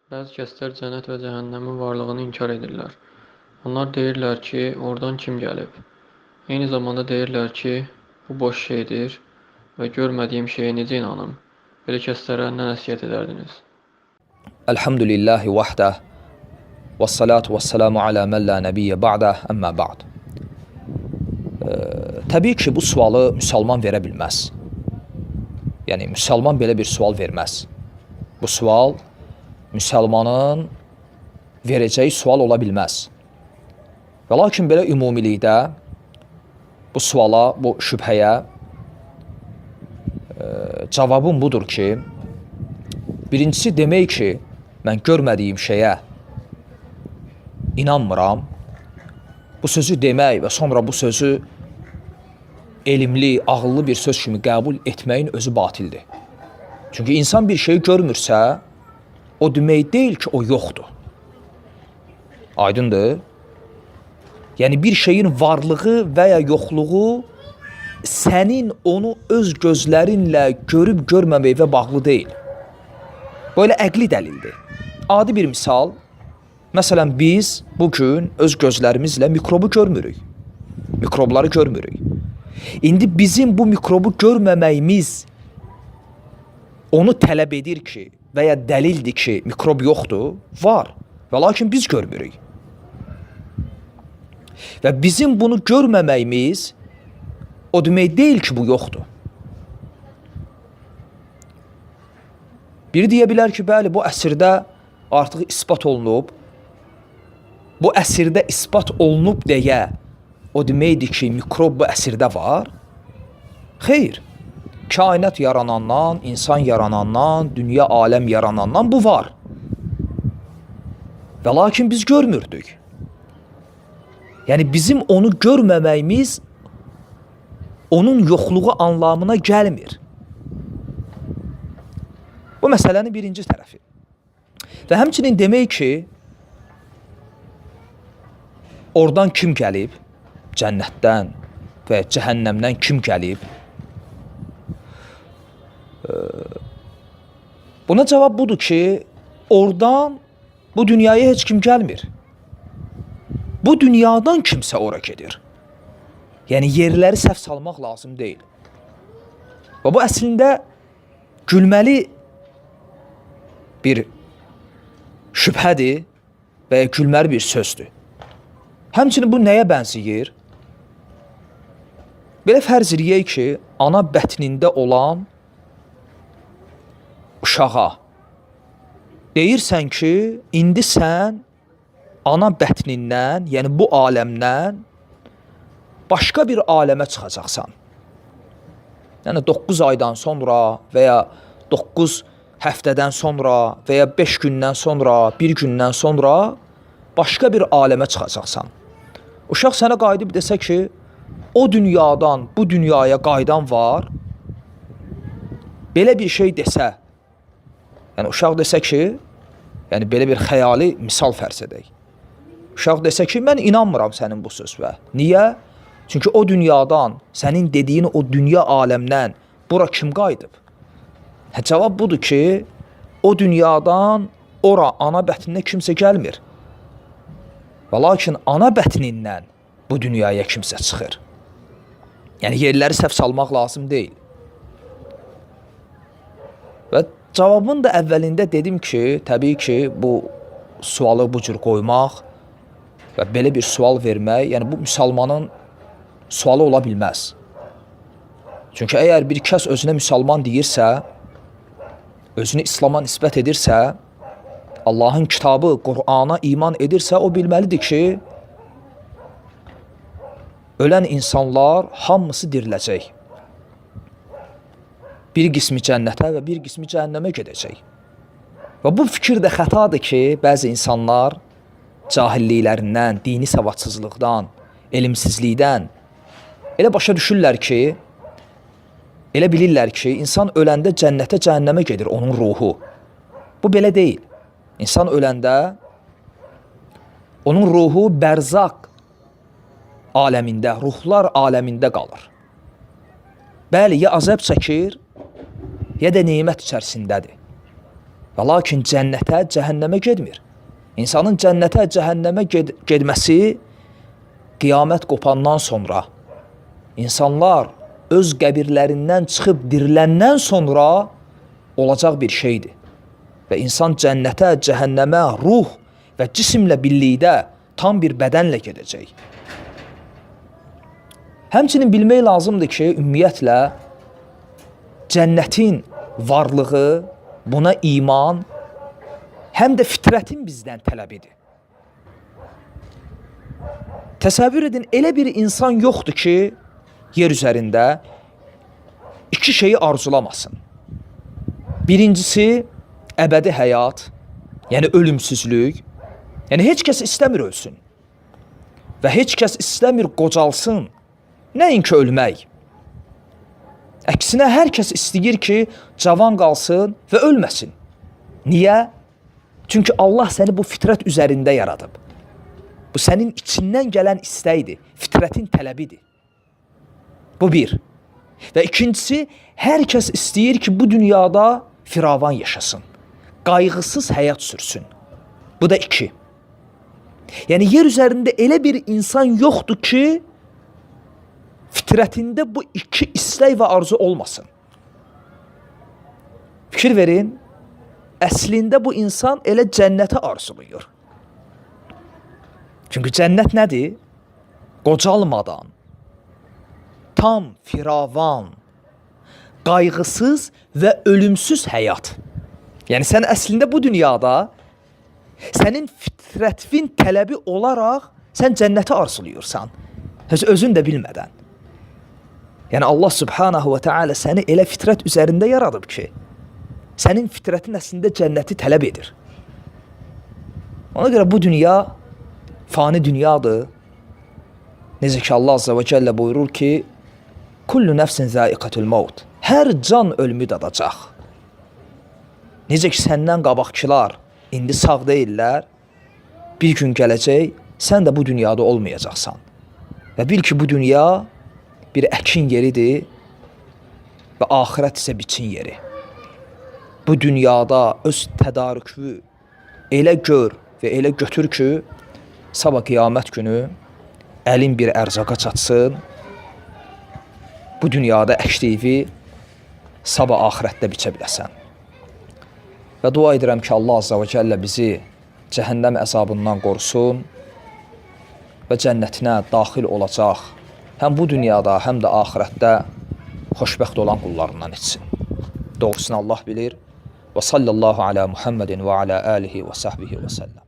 Bəzi kəslər cənnət və cəhənnəmin varlığını inkar edirlər. Onlar deyirlər ki, oradan kim gəlib? Eyni zamanda deyirlər ki, bu boş şeydir və görmədiyim şeyə necə inanım? Belə kəslərə nə nəsihət edərdiniz? Elhamdülillahi vahdah və salatu və selamu alə mən la nəbiyyə ba'dah əmmə ba'd. Təbii ki, bu sualı müsəlman verə bilməz. Yəni, müsəlman belə bir sual verməz. Bu sual müsəlmanın verəcəyi sual ola bilməz. Və lakin belə ümumilikdə bu suala, bu şübhəyə cavabım budur ki, birincisi demək ki, mən görmədiyim şeyə inanmıram. Bu sözü demək və sonra bu sözü elmli, ağıllı bir söz kimi qəbul etməyin özü batildir. Çünki insan bir şeyi görmürsə, o demək deyil ki, o yoxdur. Aydındır? Yəni, bir şeyin varlığı və ya yoxluğu sənin onu öz gözlərinlə görüb görməməklə bağlı deyil. Böyle əqli dəlildir. Adi bir misal, məsələn, biz bugün öz gözlərimizlə mikrobu görmürük. Mikrobları görmürük. İndi bizim bu mikrobu görməməyimiz onu tələb edir ki, və ya dəlildir ki, mikrob yoxdur, var. Və lakin biz görmürük. Və bizim bunu görməməyimiz o demək deyil ki, bu yoxdur. Biri deyə bilər ki, bəli, bu əsrdə artıq ispat olunub. Bu əsrdə ispat olunub deyə o deməkdir ki, mikrob bu əsrdə var. Xeyr. Kainat yaranandan, insan yaranandan, dünya aləm yaranandan bu var. Və lakin biz görmürdük. Yəni bizim onu görməməyimiz onun yoxluğu anlamına gəlmir. Bu məsələnin birinci tərəfi. Və həmçinin demək ki, oradan kim gəlib? Cənnətdən və cəhənnəmdən kim gəlib? Buna cavab budur ki, oradan bu dünyaya heç kim gəlmir. Bu dünyadan kimsə ora gedir. Yəni yerləri səhv salmaq lazım deyil. Və bu əslində gülməli bir şübhədir və ya gülməli bir sözdür. Həmçinin bu nəyə bənzəyir? Belə fərz eləyək ki, ana bətnində olan uşağa deyirsən ki, indi sən ana bətnindən, yəni bu aləmdən başqa bir aləmə çıxacaqsan. Yəni 9 aydan sonra və ya 9 həftədən sonra və ya 5 gündən sonra, 1 gündən sonra başqa bir aləmə çıxacaqsan. Uşaq sənə qayıdıb desə ki, o dünyadan bu dünyaya qayıdan var, belə bir şey desə, yəni uşaq desə ki, yəni belə bir xəyali misal fərz edək. Uşaq desə ki, mən inanmıram sənin bu sözvə. Niyə? Çünki o dünyadan, sənin dediyin o dünya aləmdən bura kim qayıdıb? Cavab budur ki, o dünyadan ora, ana bətnində kimsə gəlmir. Və lakin ana bətnindən bu dünyaya kimsə çıxır. Yəni yerləri səhv salmaq lazım deyil. Və cavabın da əvvəlində dedim ki, təbii ki, bu sualı bu cür qoymaq və belə bir sual vermək, yəni bu müsəlmanın sualı ola bilməz. Çünki əgər bir kəs özünə müsəlman deyirsə, özünü İslama nisbət edirsə, Allahın kitabı, Qur'ana iman edirsə, o bilməlidir ki, ölən insanlar hamısı diriləcək. Bir qismi cənnətə və bir qismi cəhənnəmə gedəcək. Və bu fikir də xətadır ki, bəzi insanlar cahilliklərindən, dini savadsızlıqdan, elmsizlikdən elə başa düşürlər ki, elə bilirlər ki, insan öləndə cənnətə, cəhənnəmə gedir onun ruhu. Bu belə deyil. İnsan öləndə onun ruhu bərzaq aləmində, ruhlar aləmində qalır. Bəli, ya azab çəkir, ya da nemət içərisindədir. Və lakin cənnətə, cəhənnəmə getmir. İnsanın cənnətə, cəhənnəmə getməsi qiyamət qopandan sonra, insanlar öz qəbirlərindən çıxıb diriləndən sonra olacaq bir şeydir. Və insan cənnətə, cəhənnəmə, ruh və cisimlə birlikdə tam bir bədənlə gedəcək. Həmçinin bilmək lazımdır ki, ümumiyyətlə, cənnətin varlığı, buna iman, həm də fitrətin bizdən tələbidir. Təsəvvür edin, elə bir insan yoxdur ki, yer üzərində iki şeyi arzulamasın. Birincisi, əbədi həyat, yəni ölümsüzlük. Yəni, heç kəs istəmir ölsün. Və heç kəs istəmir qocalsın, nəinki ölmək. Əksinə, hər kəs istəyir ki, cavan qalsın və ölməsin. Niyə? Çünki Allah səni bu fitrət üzərində yaradıb. Bu, sənin içindən gələn istəkdir, fitrətin tələbidir. Bu bir. Və ikincisi, hər kəs istəyir ki, bu dünyada firavan yaşasın, qayğısız həyat sürsün. Bu da iki. Yəni, yer üzərində elə bir insan yoxdur ki, fitrətində bu iki istək və arzu olmasın. Fikir verin, əslində bu insan elə cənnətə arzulayır. Çünki cənnət nədir? Qocalmadan, tam firavan, qayğısız və ölümsüz həyat. Yəni, sən əslində bu dünyada sənin fitrətvin tələbi olaraq sən cənnəti arzulayırsan. Özün də bilmədən. Yəni, Allah subhanahu və teala səni elə fitrət üzərində yaradıb ki, sənin fitrətin əslində cənnəti tələb edir. Ona görə bu dünya fani dünyadır. Necə ki, Allah azze və cəllə buyurur ki, kullu nəfsin zaiqatul maut. Hər can ölümü dadacaq. Necə ki, səndən qabaqçılar indi sağ deyirlər, bir gün gələcək, sən də bu dünyada olmayacaqsan. Və bil ki, bu dünya bir əkin yeridir və axirət isə biçin yeri. Bu dünyada öz tədarükü elə gör və elə götür ki, sabah qiyamət günü əlin bir ərzaqa çatsın, bu dünyada əkdiyi sabah axirətdə biçə biləsən. Və dua edirəm ki, Allah azza və cəllə bizi cəhənnəm əzabından qorusun və cənnətinə daxil olacaq, həm bu dünyada, həm də axirətdə xoşbəxt olan qullarından etsin. Doğrusunu Allah bilir. Və sallallahu alə Muhammedin və alə alihi və səhbihi və səlləm.